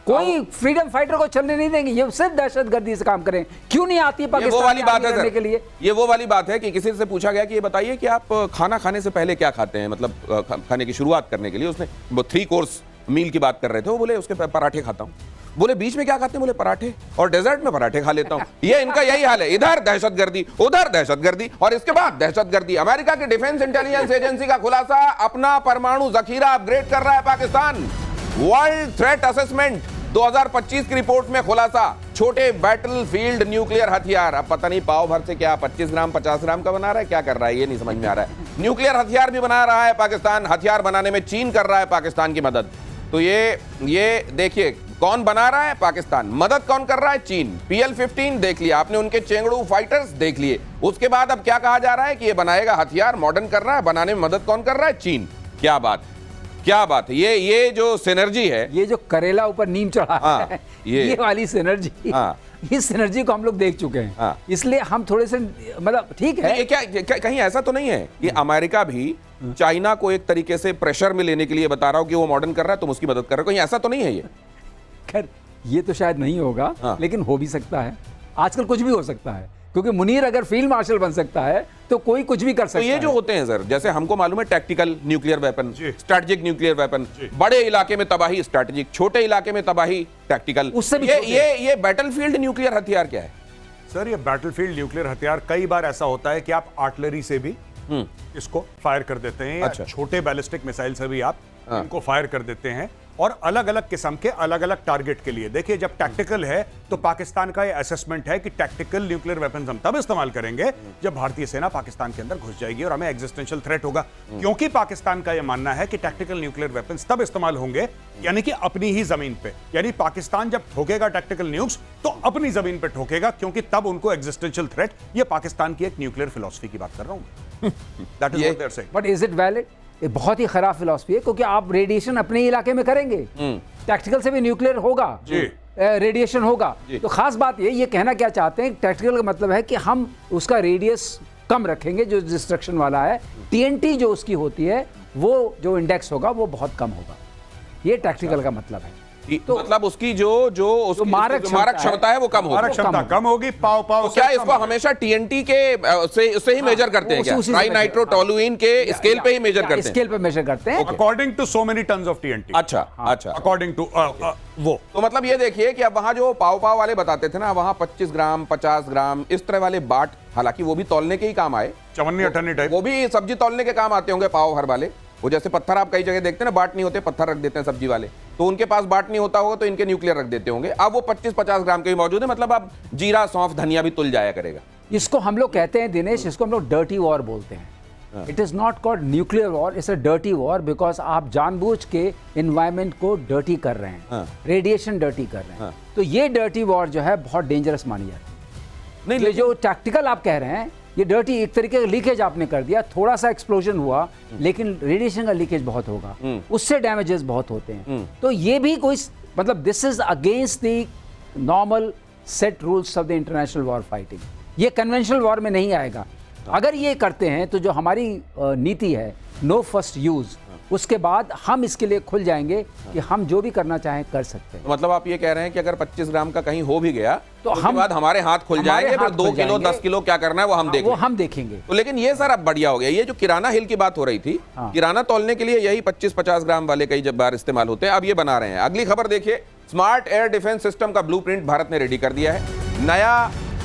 कोई फ्रीडम फाइटर को चलने नहीं देंगे, ये सिर्फ दहशतगर्दी से काम करें। क्यों नहीं आती है पाकिस्तान? वो वाली बात है सर, के लिए ये वो वाली बात है कि किसी से पूछा गया कि ये बताइए कि आप खाना खाने से पहले क्या खाते हैं, मतलब खाने की शुरुआत करने के लिए। उसने वो 3 कोर्स मील की बात कर रहे थे, वो बोले उसके पराठे खाता हूँ। बोले बीच में क्या खाते हैं? बोले पराठे, और डेजर्ट में पराठे खा लेता हूं। ये इनका यही हाल है, इधर दहशतगर्दी, उधर दहशतगर्दी, और इसके बाद दहशतगर्दी। अमेरिका की डिफेंस इंटेलिजेंस एजेंसी का खुलासा, अपना परमाणु जखीरा अपग्रेड कर रहा है पाकिस्तान। वर्ल्ड थ्रेट असेसमेंट 2025 की रिपोर्ट में खुलासा, छोटे बैटलफील्ड न्यूक्लियर हथियार। अब पता नहीं पाव भर से क्या 25 ग्राम 50 ग्राम का बना रहा है, क्या कर रहा है ये नहीं समझ में आ रहा है। न्यूक्लियर हथियार भी बना रहा है पाकिस्तान। हथियार बनाने में चीन कर रहा है पाकिस्तान की मदद। तो ये देखिए, कौन बना रहा है? पाकिस्तान। मदद कौन कर रहा है? चीन। PL-15 देख लिया आपने, उनके चेंगड़ू फाइटर्स देख लिए। उसके बाद अब क्या कहा जा रहा है कि ये बनाएगा हथियार, मॉडर्न कर रहा है, बनाने में मदद कौन कर रहा है? चीन। क्या बात, क्या बात है, ये जो सिनर्जी है, ये जो करेला ऊपर नीम चढ़ा हाँ, है, ये ये वाली सिनर्जी, हाँ, इस सिनर्जी को हम लोग देख चुके हैं। हाँ। इसलिए हम थोड़े से मतलब ठीक है। ये क्या कहीं ऐसा तो नहीं है कि अमेरिका भी चाइना को एक तरीके से प्रेशर में लेने के लिए बता रहा हो कि वो मॉडर्न कर रहा है, तुम उसकी मदद कर रहे हो, कहीं ऐसा तो नहीं है ये? खैर ये तो शायद नहीं होगा, हाँ। लेकिन हो भी सकता है। आजकल कुछ भी हो सकता है, क्योंकि मुनीर अगर फील्ड मार्शल बन सकता है तो कोई कुछ भी कर सकता तो है। ये जो होते हैं सर, जैसे हमको मालूम है टैक्टिकल न्यूक्लियर वेपन, जी। स्ट्रेटेजिक न्यूक्लियर वेपन, बड़े इलाके में तबाही स्ट्रेटेजिक, छोटे इलाके में तबाही टैक्टिकल, उससे भी ये बैटलफील्ड न्यूक्लियर हथियार क्या है सर? ये बैटलफील्ड न्यूक्लियर हथियार कई बार ऐसा होता है कि आप आर्टिलरी से भी इसको फायर कर देते हैं, या अच्छा। छोटे बैलिस्टिक मिसाइल से भी आप इनको फायर कर देते हैं, और अलग अलग किस्म के अलग अलग टारगेट के लिए। देखिए, जब टैक्टिकल है तो पाकिस्तान का ये असेसमेंट है कि टैक्टिकल न्यूक्लियर वेपन्स हम तब इस्तेमाल करेंगे जब भारतीय सेना पाकिस्तान के अंदर घुस जाएगी और हमें एग्जिस्टेंशियल थ्रेट होगा। क्योंकि पाकिस्तान का यह मानना है कि टैक्टिकल न्यूक्लियर वेपन्स तब इस्तेमाल होंगे यानी कि अपनी ही जमीन पे, यानी पाकिस्तान जब ठोकेगा टैक्टिकल न्यूक्स तो अपनी जमीन पे ठोकेगा, क्योंकि तब उनको एग्जिस्टेंशियल थ्रेट, ये पाकिस्तान की एक न्यूक्लियर फिलॉसफी की बात कर रहा हूं। That is what they are saying. But is it valid? ये बहुत ही खराब फिलॉसफी है, क्योंकि आप रेडिएशन अपने ही इलाके में करेंगे, टैक्टिकल से भी न्यूक्लियर होगा, रेडिएशन होगा। तो खास बात ये कहना क्या चाहते हैं, टैक्टिकल का मतलब है कि हम उसका रेडियस कम रखेंगे जो डिस्ट्रक्शन वाला है, टीएनटी जो उसकी होती है वो जो इंडेक्स होगा वो बहुत कम होगा, ये टैक्टिकल का मतलब है। तो मतलब उसकी जो मारक क्षमता है वो कम होगी, मारक क्षमता कम होगी। पाव तो क्या इसको हमेशा टीएनटी के से ही मेजर करते हैं क्या? ट्राई नाइट्रोटोलुइन के स्केल पे ही मेजर करते हैं? स्केल पे मेजर करते हैं, according to so many tons of TNT. अच्छा, अच्छा, अकॉर्डिंग टू वो। तो मतलब ये देखिए कि अब वहां जो पाव वाले बताते थे ना, वहां 25 ग्राम 50 ग्राम इस तरह वाले बाट, हालांकि वो भी तौलने के ही काम आए, चवन्नी अठन्नी टाइप, वो भी सब्जी तौलने के काम आते होंगे पाव भर वाले। वो जैसे पत्थर आप कई जगह देखते हैं ना, बाट नहीं होते, पत्थर रख देते हैं सब्जी वाले, तो उनके पास बाट नहीं होता होगा तो इनके न्यूक्लियर रख देते होंगे। अब वो 25-50 ग्राम के भी मौजूद है, मतलब अब जीरा सौंफ धनिया भी तुल जाया करेगा। इसको हम लोग कहते हैं दिनेश, इसको हम लोग डर्टी वॉर बोलते हैं। It is not called nuclear war, it's a dirty war, because आप जानबूझ के एनवायरमेंट को डर्टी कर रहे हैं, रेडिएशन डर्टी कर रहे हैं। तो ये डर्टी वॉर जो है बहुत डेंजरस मानी जाती है। नहीं, ये जो टैक्टिकल आप कह रहे हैं, ये डर्टी एक तरीके का लीकेज आपने कर दिया, थोड़ा सा एक्सप्लोजन हुआ लेकिन रेडिएशन का लीकेज बहुत होगा, उससे डैमेजेस बहुत होते हैं। तो ये भी कोई मतलब this is against the normal set rules of the international war fighting, ये कन्वेंशनल वॉर में नहीं आएगा। अगर ये करते हैं तो जो हमारी नीति है नो फर्स्ट यूज, उसके बाद हम इसके लिए खुल जाएंगे कि हम जो भी करना चाहें कर सकते हैं। तो मतलब आप ये कह रहे हैं कि अगर 25 ग्राम का कहीं हो भी गया तो हम बाद हमारे हाथ खुल जाएंगे, फिर 2 किलो 10 किलो क्या करना है वो हम देखेंगे। तो लेकिन ये सर अब बढ़िया हो गया, ये जो किराना हिल की बात हो रही थी, किराना तौलने के लिए यही 25-50 ग्राम वाले कई बार इस्तेमाल होते हैं, अब ये बना रहे हैं। अगली खबर देखिए, स्मार्ट एयर डिफेंस सिस्टम का ब्लूप्रिंट भारत ने रेडी कर दिया है। नया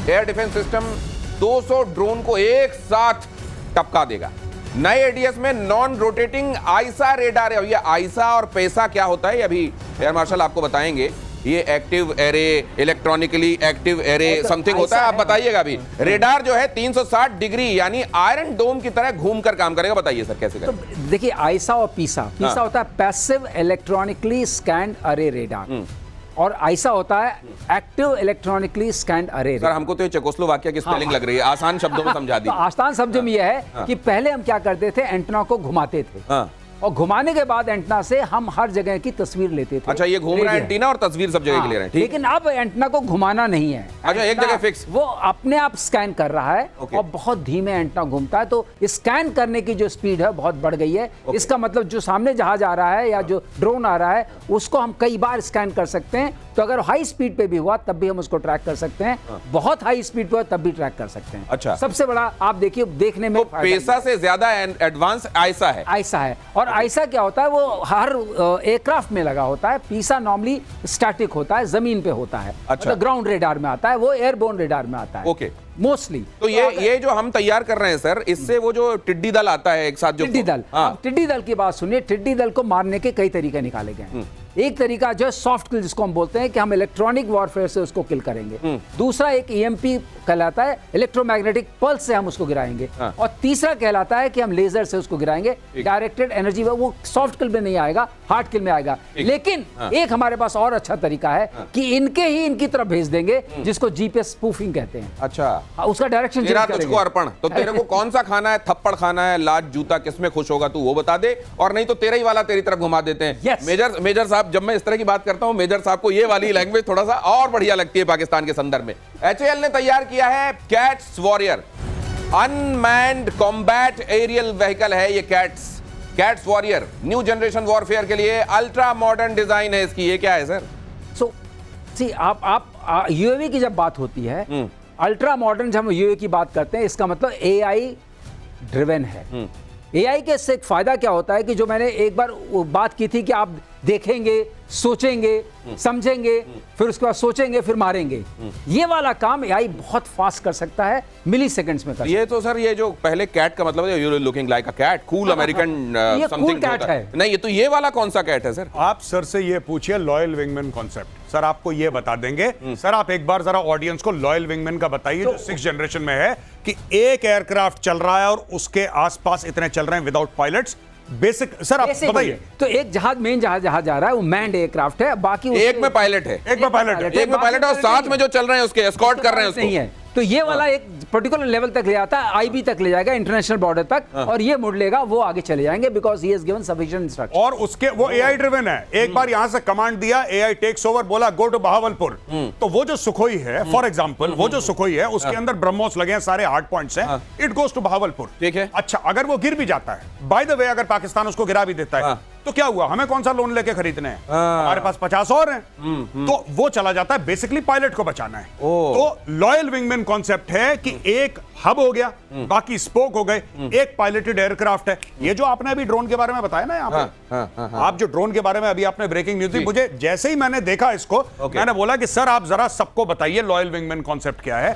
एयर डिफेंस सिस्टम 200 ड्रोन को एक साथ टपका देगा। नए एडीएस में नॉन रोटेटिंग आईसा रेडार है। ये आईसा और पैसा क्या होता है, ये अभी एयर मार्शल आपको बताएंगे। ये active array, electronically active array something होता है, आप बताइएगा अभी। रेडार जो है 360 डिग्री यानी आयरन डोम की तरह घूमकर काम करेगा। बताइए सर कैसे करेगा? तो देखिए, आईसा और पीसा होता है पैसिव इलेक्ट्रॉनिकली स्कैन्ड अरे रेडार, और ऐसा होता है एक्टिव इलेक्ट्रॉनिकली स्कैन्ड अरे। सर हमको तो ये चेकोस्लोवाकिया की स्पेलिंग लग रही है, आसान शब्दों में समझा दी। तो आसान शब्दों में यह है कि पहले हम क्या करते थे, एंटेना को घुमाते थे, और घुमाने के बाद एंटेना से हम हर जगह की तस्वीर लेते थे। अच्छा, ये घूम रहा है एंटीना और तस्वीर सब जगह की ले रहे हैं, ठीक। लेकिन अब एंटेना को घुमाना नहीं है, अच्छा, एक जगह फिक्स, वो अपने आप स्कैन कर रहा है और बहुत धीमे एंटेना घूमता है। तो स्कैन करने की जो स्पीड है बहुत बढ़ गई है। इसका मतलब जो सामने जहाज आ रहा है या जो ड्रोन आ रहा है उसको हम कई बार स्कैन कर सकते हैं। तो अगर हाई स्पीड पे भी हुआ तब भी हम उसको ट्रैक कर सकते हैं, बहुत हाई स्पीड पे तब भी ट्रैक कर सकते हैं। अच्छा, सबसे बड़ा आप देखिए, देखने में पैसा से ज्यादा एडवांस आईसा है। आईसा है, और आईसा क्या होता है, वो हर एयरक्राफ्ट में लगा होता है। पीसा नॉर्मली स्टैटिक होता है, जमीन पे होता है। अच्छा, मतलब ग्राउंड रेडार में आता है, वो एयरबोर्न रेडार में आता है। Okay, mostly. तो ये जो हम तैयार कर रहे हैं सर, इससे वो जो टिड्डी दल आता है एक साथ, जो टिड्डी दल, टिड्डी दल की बात सुनिए। टिड्डी दल को मारने के कई तरीके निकाले गए हैं। एक तरीका जो है सॉफ्ट किल जिसको हम बोलते हैं कि हम इलेक्ट्रॉनिक वॉरफेयर से उसको किल करेंगे, दूसरा एक ईएमपी कहलाता है, इलेक्ट्रोमैग्नेटिक पल्स से हम उसको गिराएंगे, और तीसरा कहलाता है कि हम लेजर से उसको गिराएंगे, डायरेक्टेड एनर्जी। वो सॉफ्ट किल में नहीं आएगा, हार्ड किल में आएगा। लेकिन एक हमारे पास और अच्छा तरीका है कि इनके ही इनकी तरफ भेज देंगे, जिसको जीपीएस स्पूफिंग कहते हैं। अच्छा, उसका डायरेक्शन तेरा तुझको अर्पण। तो तेरे को कौन सा खाना है, थप्पड़ खाना है, लात जूता, किसमें खुश होगा तू वो बता दे, और नहीं तो तेरा ही वाला तेरी तरफ घुमा देते हैं। Yes. मेजर साहब, जब मैं इस तरह की बात करता हूं, मेजर साहब को ये वाली लैंग्वेज थोड़ा सा और बढ़िया लगती है पाकिस्तान के संदर्भ में। एचएएल ने तैयार किया है Cats Warrior, unmanned combat aerial vehicle है ये Cats Warrior. New generation warfare के लिए अल्ट्रा मॉडर्न डिजाइन है इसकी। ये क्या है सर? सो सी आप यूएवी की जब बात होती है, अल्ट्रा मॉडर्न, जब हम यूएवी की बात करते हैं, इसका मतलब एआई ड्रिवन है। एआई के से एक फायदा क्या होता है कि जो मैंने एक बार बात की थी कि आप देखेंगे, सोचेंगे, समझेंगे, फिर उसके बाद सोचेंगे, फिर मारेंगे। ये वाला काम एआई बहुत फास्ट कर सकता है, मिली सेकंड्स में कर सकता है। ये तो सर, ये जो पहले कैट का मतलब है, you looking like a cat, cool American something cat है। नहीं, ये तो ये वाला कौन सा कैट है सर? आप सर से ये पूछिए लॉयल विंगमैन कॉन्सेप्ट, सर आपको ये बता देंगे। सर आप एक बार जरा ऑडियंस को लॉयल विंगमैन का बताइए, जो 6th जनरेशन में है, कि एक एयरक्राफ्ट चल रहा है और उसके आसपास इतने चल रहे हैं विदाउट पायलट्स। बेसिक सर आप बताइए। तो एक जहाज, मेन जहाज जहां जा रहा है वो मैन्ड एयरक्राफ्ट है, बाकी एक में पायलट है, एक में पायलट है, एक में पायलट है, और साथ में जो चल रहे हैं उसके एस्कॉर्ट कर रहे हैं उसको। नहीं है, तो ये वाला एक पर्टिकुलर लेवल तक ले जाता है, आईबी तक ले जाएगा, इंटरनेशनल बॉर्डर तक, और ये मुड़ लेगा, वो आगे चले जाएंगे, because he has given sufficient instruction. और उसके वो एआई ड्रिवन है। एक बार यहां से कमांड दिया, एआई टेक्स ओवर, बोला गो टू बहावलपुर। तो वो जो सुखोई है, फॉर एग्जांपल, वो जो सुखोई है उसके अंदर ब्रह्मोस लगे हैं, सारे हार्ड पॉइंट्स हैं, इट गोज टू बहावलपुर। ठीक है। अच्छा, अगर वो गिर भी जाता है, बाय द वे, अगर पाकिस्तान उसको गिरा भी देता है, तो क्या हुआ? हमें कौन सा लोन लेके खरीदने हैं? हमारे पास 50 और हैं। तो वो चला जाता है, बेसिकली पायलट को बचाना है। तो लॉयल विंगमैन कॉन्सेप्ट है कि एक हब हो गया, बाकी स्पोक हो गए, एक पायलटेड एयरक्राफ्ट है। ये जो आपने अभी ड्रोन के बारे में बताया ना यहाँ पे, आप जो ड्रोन के बारे में अभी आपने ब्रेकिंग न्यूज दी, मुझे जैसे ही मैंने देखा इसको, मैंने बोला कि सर आप जरा सबको बताइए लॉयल विंगमैन कॉन्सेप्ट क्या है।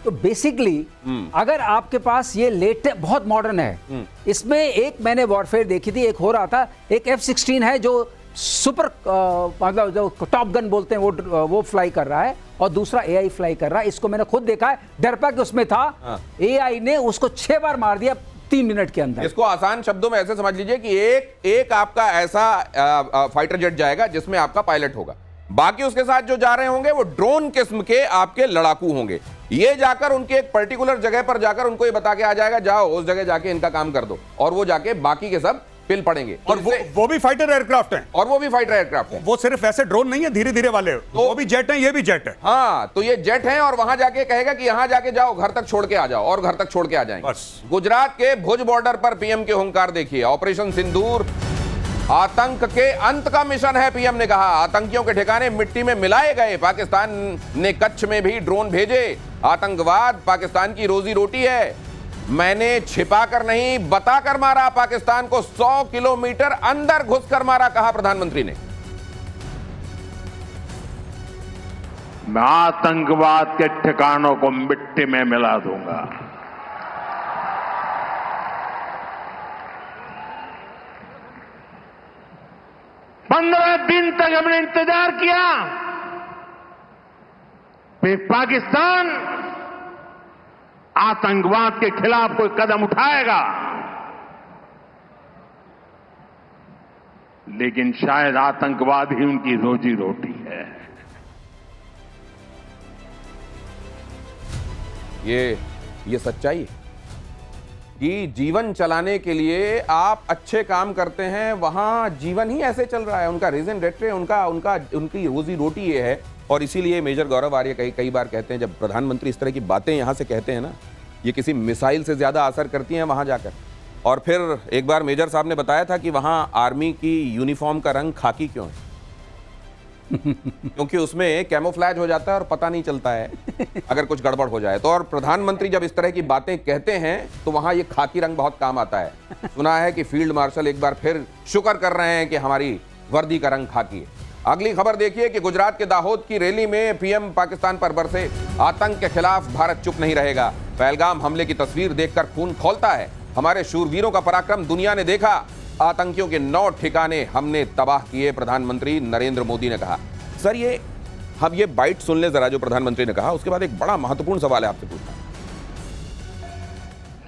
तो बेसिकली अगर आपके पास ये लेटेस्ट बहुत मॉडर्न है, इसमें एक मैंने वॉरफेयर देखी थी, एक हो रहा था, एक F-16 है जो सुपर मतलब जो टॉप गन बोलते हैं वो फ्लाई कर रहा है, और दूसरा एआई फ्लाई कर रहा है। इसको मैंने खुद देखा है, डरपाक उसमें था, एआई ने उसको 6 बार मार दिया 3 मिनट के अंदर। इसको आसान शब्दों में ऐसे समझ लीजिए कि एक आपका ऐसा फाइटर जेट जाएगा जिसमें आपका पायलट होगा, बाकी उसके साथ जो जा रहे होंगे वो ड्रोन किस्म के आपके लड़ाकू होंगे। ये जाकर उनके एक पर्टिकुलर जगह पर जाकर उनको ये बता के आ जाएगा, जाओ उस जगह जाके इनका काम कर दो, और वो जाके बाकी के सब पिल पड़ेंगे। और वो भी फाइटर एयरक्राफ्ट है, और वो भी फाइटर एयरक्राफ्ट है, वो सिर्फ ऐसे ड्रोन नहीं है, धीरे धीरे वाले, तो वो भी जेट है, ये भी जेट है। हाँ, तो ये जेट है, और वहां जाके कहेगा कि यहां जाके जाओ, घर तक छोड़ के आ जाओ, और घर तक छोड़ के आ जाएंगे। गुजरात के भुज बॉर्डर पर पीएम के हुंकार देखिए। ऑपरेशन सिंदूर आतंक के अंत का मिशन है, पीएम ने कहा। आतंकियों के ठिकाने मिट्टी में मिलाए गए। पाकिस्तान ने कच्छ में भी ड्रोन भेजे। आतंकवाद पाकिस्तान की रोजी रोटी है। मैंने छिपाकर नहीं, बताकर मारा। पाकिस्तान को 100 किलोमीटर अंदर घुसकर मारा, कहा प्रधानमंत्री ने। मैं आतंकवाद के ठिकानों को मिट्टी में मिला दूंगा। पंद्रह दिन तक हमने इंतजार किया, फिर पाकिस्तान आतंकवाद के खिलाफ कोई कदम उठाएगा, लेकिन शायद आतंकवाद ही उनकी रोजी रोटी है। ये सच्चाई है कि जीवन चलाने के लिए आप अच्छे काम करते हैं, वहां जीवन ही ऐसे चल रहा है। उनका रीजन रेट्रे, उनकी रोजी रोटी ये है। और इसीलिए मेजर गौरव आर्य कई बार कहते हैं, जब प्रधानमंत्री इस तरह की बातें यहां से कहते हैं ना, ये किसी मिसाइल से ज्यादा असर करती हैं वहां जाकर। और फिर एक बार मेजर साहब ने बताया था कि वहां आर्मी की यूनिफॉर्म का रंग खाकी क्यों है? क्योंकि उसमें कैमोफ्लैज हो जाता है और पता नहीं चलता है अगर कुछ गड़बड़ हो जाए तो। और प्रधानमंत्री जब इस तरह की बातें कहते हैं तो वहां ये खाकी रंग बहुत काम आता है। सुना है कि फील्ड मार्शल एक बार फिर शुक्र कर रहे हैं कि हमारी वर्दी का रंग खाकी है। अगली खबर देखिए कि गुजरात के दाहोद की रैली में पीएम पाकिस्तान पर बरसे। आतंक के खिलाफ भारत चुप नहीं रहेगा। पहलगाम हमले की तस्वीर देखकर खून खौलता है। हमारे शूरवीरों का पराक्रम दुनिया ने देखा। आतंकियों के 9 ठिकाने हमने तबाह किए, प्रधानमंत्री नरेंद्र मोदी ने कहा। सर ये हम ये बाइट सुन ले जरा जो प्रधानमंत्री ने कहा, उसके बाद एक बड़ा महत्वपूर्ण सवाल है आपसे पूछना।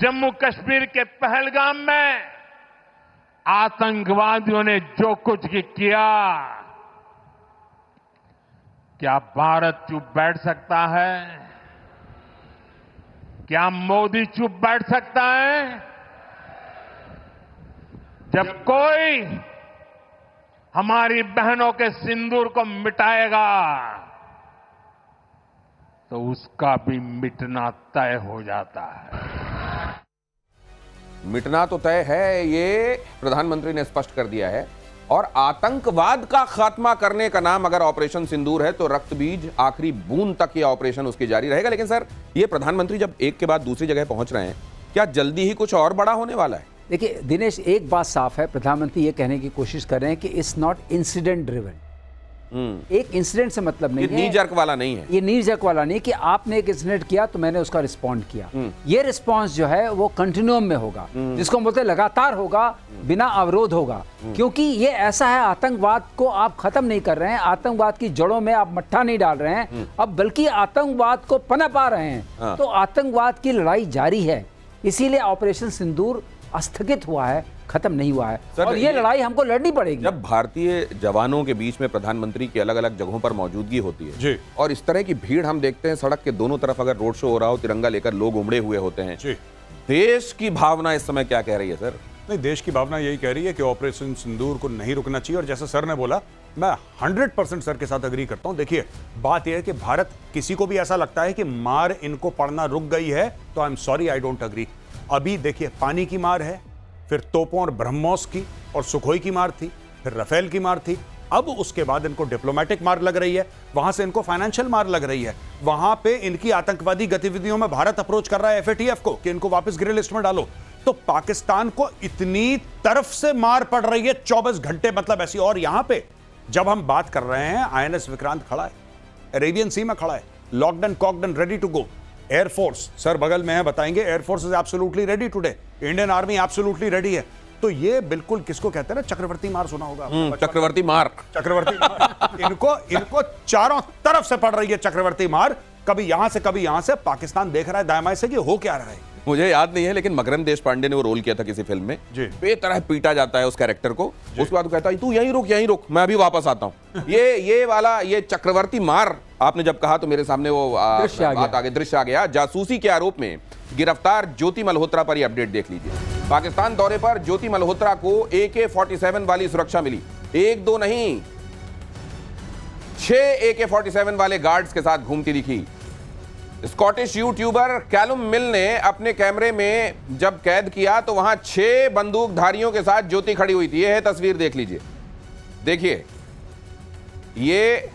जम्मू कश्मीर के पहलगाम में आतंकवादियों ने जो कुछ किया, क्या भारत चुप बैठ सकता है? क्या मोदी चुप बैठ सकता है? जब कोई हमारी बहनों के सिंदूर को मिटाएगा तो उसका भी मिटना तय हो जाता है। मिटना तो तय है, ये प्रधानमंत्री ने स्पष्ट कर दिया है। और आतंकवाद का खात्मा करने का नाम अगर ऑपरेशन सिंदूर है तो रक्तबीज आखिरी बूंद तक ये ऑपरेशन उसकी जारी रहेगा। लेकिन सर ये प्रधानमंत्री जब एक के बाद दूसरी जगह पहुंच रहे हैं, क्या जल्दी ही कुछ और बड़ा होने वाला है? देखिए दिनेश, एक बात साफ है, प्रधानमंत्री ये कहने की कोशिश कर रहे हैं कि इट्स नॉट इंसिडेंट ड्रिवन। एक इंसिडेंट से मतलब नहीं है, नी जर्क वाला नहीं है, ये नी जर्क वाला नहीं कि आपने एक इंसिडेंट किया तो मैंने उसका रिस्पॉन्ड किया। ये रिस्पॉन्स जो है वो कंटिन्यूम में होगा, जिसको बोलते हैं लगातार होगा, बिना अवरोध होगा। क्योंकि ये ऐसा है, आतंकवाद को आप खत्म नहीं कर रहे हैं, आतंकवाद की जड़ों में आप मट्ठा नहीं डाल रहे हैं, अब बल्कि आतंकवाद को पनप पा रहे हैं। तो आतंकवाद की लड़ाई जारी है, इसीलिए ऑपरेशन सिंदूर स्थगित हुआ है, खत्म नहीं हुआ है। और ये लड़ाई हमको लड़नी पड़ेगी। जब भारतीय जवानों के बीच में प्रधानमंत्री की अलग अलग जगहों पर मौजूदगी होती है जी, और इस तरह की भीड़ हम देखते हैं, सड़क के दोनों तरफ अगर रोड शो हो रहा हो, तिरंगा लेकर लोग उमड़े हुए होते हैं जी, देश की भावना इस समय क्या कह रही है सर? नहीं, देश की भावना यही कह रही है कि ऑपरेशन सिंदूर को नहीं रुकना चाहिए। और जैसे सर ने बोला, मैं 100% सर के साथ अग्री करता हूं। देखिए बात यह है कि भारत, किसी को भी ऐसा लगता है कि मार इनको पड़ना रुक गई है, तो I am sorry, I don't agree. अभी देखिए पानी की मार है, फिर तोपों और ब्रह्मोस की और सुखोई की मार थी, फिर राफेल की मार थी, अब उसके बाद इनको डिप्लोमेटिक मार लग रही है, वहां से इनको फाइनेंशियल मार लग रही है, वहां पे इनकी आतंकवादी गतिविधियों में भारत अप्रोच कर रहा है एफएटीएफ को कि इनको वापस ग्रे लिस्ट में डालो। तो पाकिस्तान को इतनी तरफ से मार पड़ रही है 24 घंटे, मतलब ऐसी। और यहां पे जब हम बात कर रहे हैं, आईएनएस विक्रांत खड़ा है, अरेबियन सी में खड़ा है, locked and cocked and ready to go. Air force sir बगल में है, बताएंगे, air force is absolutely ready today, Indian army absolutely ready है। तो ये बिल्कुल किसको कहते हैं ना, चक्रवर्ती मार सुना होगा, चक्रवर्ती मार, चक्रवर्ती मार। इनको चारों तरफ से पड़ रही है चक्रवर्ती मार, कभी यहां से कभी यहां से। पाकिस्तान देख रहा है दाएं बाएं से कि हो क्या रहा है। मुझे याद नहीं है, लेकिन मकरम देशपांडे ने वो रोल किया था किसी फिल्म में, बेतरह पीटा जाता है उस कैरेक्टर को, उसके बाद कहता है तू यहीं रुक, मैं अभी वापस आता हूं। ये वाला ये चक्रवर्ती मार आपने जब कहा तो मेरे सामने वो दृश्य आ गया। जासूसी के आरोप में गिरफ्तार ज्योति मल्होत्रा पर ये अपडेट देख लीजिए। पाकिस्तान दौरे पर ज्योति मल्होत्रा को AK-47 वाली सुरक्षा मिली, 1-2 नहीं 6 AK-47 वाले गार्ड्स के साथ घूमती दिखी। स्कॉटिश यूट्यूबर कैलुम मिल ने अपने कैमरे में जब कैद किया तो वहां 6 बंदूकधारियों के साथ ज्योति खड़ी हुई थी। यह है तस्वीर, देख लीजिए, देखिए ये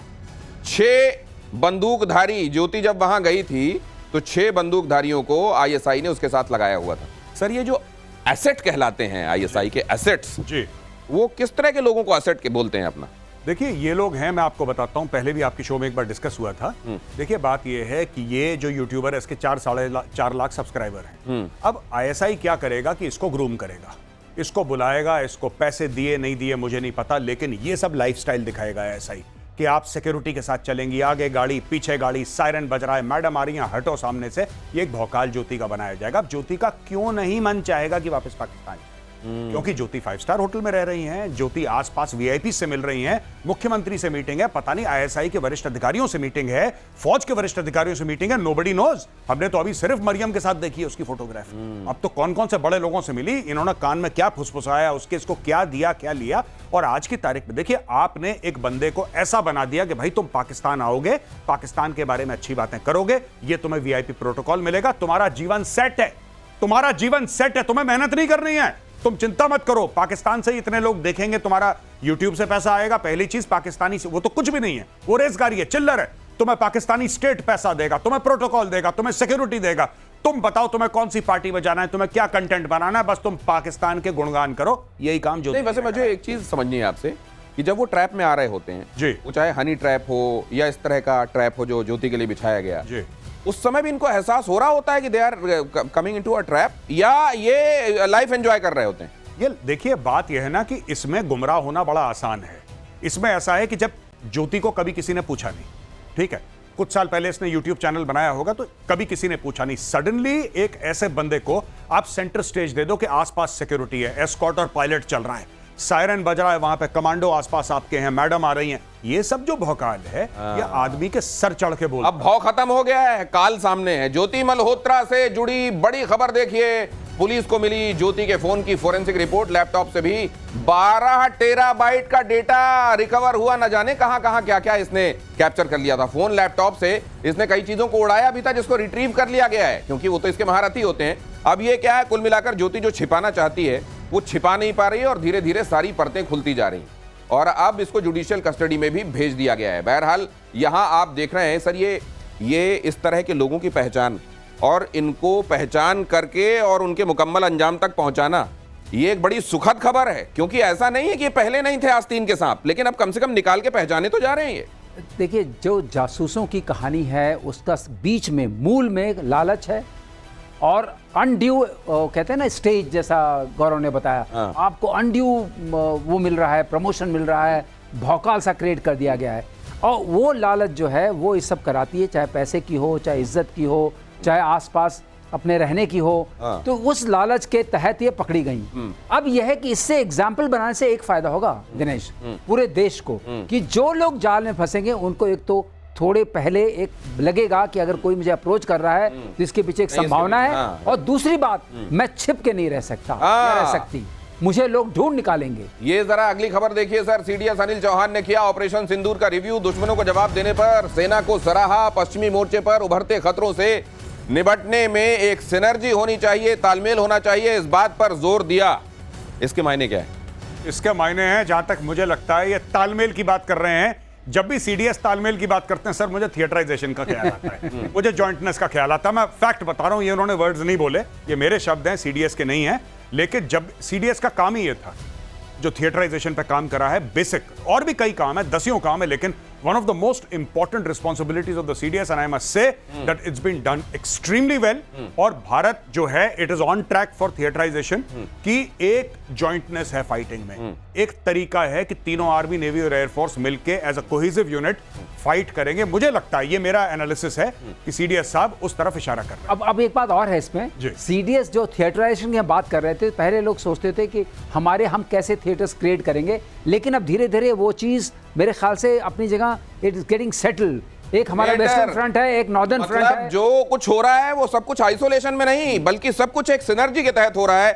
6 बंदूकधारी, ज्योति जब वहां गई थी तो 6 बंदूकधारियों को ISI ने उसके साथ लगाया हुआ था। सर ये जो एसेट कहलाते हैं ISI के एसेट्स जी, वो किस तरह के लोगों को एसेट के बोलते हैं अपना? देखिए ये लोग हैं, मैं आपको बताता हूं, पहले भी आपकी शो में एक बार डिस्कस हुआ था। देखिए बात ये है कि ये जो यूट्यूबर है इसके 4 लाख सब्सक्राइबर हैं। अब ISI क्या करेगा कि इसको ग्रूम करेगा, इसको बुलाएगा, इसको पैसे दिए नहीं दिए मुझे नहीं पता, लेकिन ये सब लाइफस्टाइल दिखाएगा ISI कि आप सिक्योरिटी के साथ चलेंगी, आगे गाड़ी पीछे गाड़ी, सायरन बज रहा है, मैडम आ रही हैं, हटो सामने से। ये एक भौकाल ज्योति का बनाया जाएगा। अब ज्योति का क्यों नहीं मन चाहेगा कि वापस पाकिस्तान, क्योंकि ज्योति 5 स्टार होटल में रह रही हैं, ज्योति आसपास VIP से मिल रही हैं, मुख्यमंत्री से मीटिंग है, पता नहीं ISI के वरिष्ठ अधिकारियों से मीटिंग है, फौज के वरिष्ठ अधिकारियों से मीटिंग है, नोबडी नोज। हमने तो अभी सिर्फ मरियम के साथ देखी है उसकी फोटोग्राफ, अब तो कौन कौन से बड़े लोगों से मिली, इन्होंने कान में क्या फुसफुसाया, उसके इसको क्या दिया क्या लिया। और आज की तारीख में देखिए आपने एक बंदे को ऐसा बना दिया कि भाई तुम पाकिस्तान आओगे, पाकिस्तान के बारे में अच्छी बातें करोगे, ये तुम्हें VIP प्रोटोकॉल मिलेगा, तुम्हारा जीवन सेट है, तुम्हारा जीवन सेट है, तुम्हें मेहनत नहीं करनी है, तुम चिंता मत करो, पाकिस्तान से इतने लोग देखेंगे, तुम्हारा YouTube से पैसा आएगा। पहली चीज पाकिस्तानी से, वो तो कुछ भी नहीं है, वो रेजगारी है, चिल्लर है। तुम्हें पाकिस्तानी स्टेट पैसा देगा, तुम्हें प्रोटोकॉल देगा, तुम्हें सिक्योरिटी देगा। तुम बताओ तुम्हें कौन सी पार्टी में जाना है, तुम्हें क्या कंटेंट बनाना है, बस तुम पाकिस्तान के गुणगान करो, यही काम जो। नहीं, वैसे मुझे एक चीज समझनी है आपसे कि जब वो ट्रैप में आ रहे होते हैं जी, वो चाहे हनी ट्रैप हो या इस तरह का ट्रैप हो जो ज्योति के लिए बिछाया गया जी, उस समय भी इनको एहसास हो रहा होता है कि they are coming into a trap, या ये लाइफ एंजॉय कर रहे होते हैं? ये देखिए, बात यह है ना कि इसमें गुमराह होना बड़ा आसान है। इसमें ऐसा है कि जब ज्योति को कभी किसी ने पूछा नहीं, ठीक है, कुछ साल पहले इसने YouTube चैनल बनाया होगा तो कभी किसी ने पूछा नहीं, सडनली एक ऐसे बंदे को आप सेंटर स्टेज दे दो कि आसपास सिक्योरिटी है, एस्कॉर्ट और पायलट चल रहा है, सायरन बज रहा है, वहां पे कमांडो आसपास आपके हैं, मैडम आ रही हैं, ये सब जो भौकाल है ये आदमी के सर चढ़ के बोल। अब भौ खत्म हो गया है, काल सामने है। ज्योति मल्होत्रा से जुड़ी बड़ी खबर देखिए, पुलिस को मिली ज्योति के फोन की फोरेंसिक रिपोर्ट, लैपटॉप से भी 12 टेराबाइट का डेटा रिकवर हुआ। न जाने कहां कहां क्या क्या इसने कैप्चर कर लिया था। फोन लैपटॉप से इसने कई चीजों को उड़ाया भी था जिसको रिट्रीव कर लिया गया है, क्योंकि वो तो इसके महारथी होते हैं। अब ये क्या है, कुल मिलाकर ज्योति जो छिपाना चाहती है वो छिपा नहीं पा रही है और धीरे धीरे सारी परतें खुलती जा रही और अब इसको जुडिशियल कस्टडी में भी भेज दिया गया है। बहरहाल यहां आप देख रहे हैं सर, ये इस तरह के लोगों की पहचान और इनको पहचान करके और उनके मुकम्मल अंजाम तक पहुंचाना, ये एक बड़ी सुखद खबर है, क्योंकि ऐसा नहीं है कि ये पहले नहीं थे आस्तीन के सांप, लेकिन अब कम से कम निकाल के पहचाने तो जा रहे हैं। ये देखिए, जो जासूसों की कहानी है उसका बीच में मूल में लालच है और अनड्यू कहते हैं ना स्टेज, जैसा गौरव ने बताया, आपको अनड्यू वो मिल रहा है, प्रमोशन मिल रहा है, भौकाल सा क्रिएट कर दिया गया है और वो लालच जो है वो ये सब कराती है, चाहे पैसे की हो, चाहे इज्जत की हो, चाहे आसपास अपने रहने की हो। तो उस लालच के तहत ये पकड़ी गई। अब यह है कि इससे एग्जाम्पल बनाने से एक फायदा होगा दिनेश, पूरे देश को, कि जो लोग जाल में फंसेंगे उनको एक तो थोड़े पहले एक लगेगा कि अगर कोई मुझे अप्रोच कर रहा है तो इसके पीछे एक संभावना है, और दूसरी बात, मैं छिप के नहीं रह सकता या रह सकती, मुझे लोग ढूंढ निकालेंगे। ये जरा अगली खबर देखिए सर। सीडीएस अनिल चौहान ने किया ऑपरेशन सिंदूर का रिव्यू, दुश्मनों को जवाब देने पर सेना को सराहा। पश्चिमी मोर्चे पर उभरते खतरों से निपटने में एक सिनर्जी होनी चाहिए, तालमेल होना चाहिए, इस बात पर जोर दिया। इसके मायने क्या है? इसके मायने हैं, जहां तक मुझे लगता है, ये तालमेल की बात कर रहे हैं। जब भी सीडीएस तालमेल की बात करते हैं सर, मुझे थिएटराइजेशन का ख्याल आता है, मुझे जॉइंटनेस का ख्याल आता है। मैं फैक्ट बता रहा हूं, ये उन्होंने वर्ड्स नहीं बोले, ये मेरे शब्द हैं, सीडीएस के नहीं हैं। लेकिन जब सीडीएस का काम ही ये था, जो थिएटराइजेशन पे काम करा है, बेसिक और भी कई काम है, दसियों काम है, लेकिन one of the most important responsibilities of the CDS, and I must say that it's been done extremely well. और भारत जो है, it is on track for theaterization, कि एक jointness है फाइटिंग में, एक तरीका है कि तीनों आर्मी, नेवी और एयरफोर्स मिलके as a cohesive unit fight करेंगे। मुझे लगता है, ये मेरा एनालिसिस है, कि सीडीएस साहब उस तरफ इशारा कर रहे हैं। अब एक बात और है इसमें, सीडीएस जो थिएटराइजेशन की बात कर रहे थे, पहले लोग सोचते थे कि हम कैसे थिएटर्स क्रिएट करेंगे, लेकिन अब धीरे धीरे वो चीज मेरे ख्याल से अपनी जगह इट इज गेटिंग सेटल्ड। एक हमारा वेस्टर्न फ्रंट है, एक नॉर्दर्न फ्रंट है। जो कुछ हो रहा है वो सब कुछ आइसोलेशन में नहीं, बल्कि सब कुछ एक सिनर्जी के तहत हो रहा है।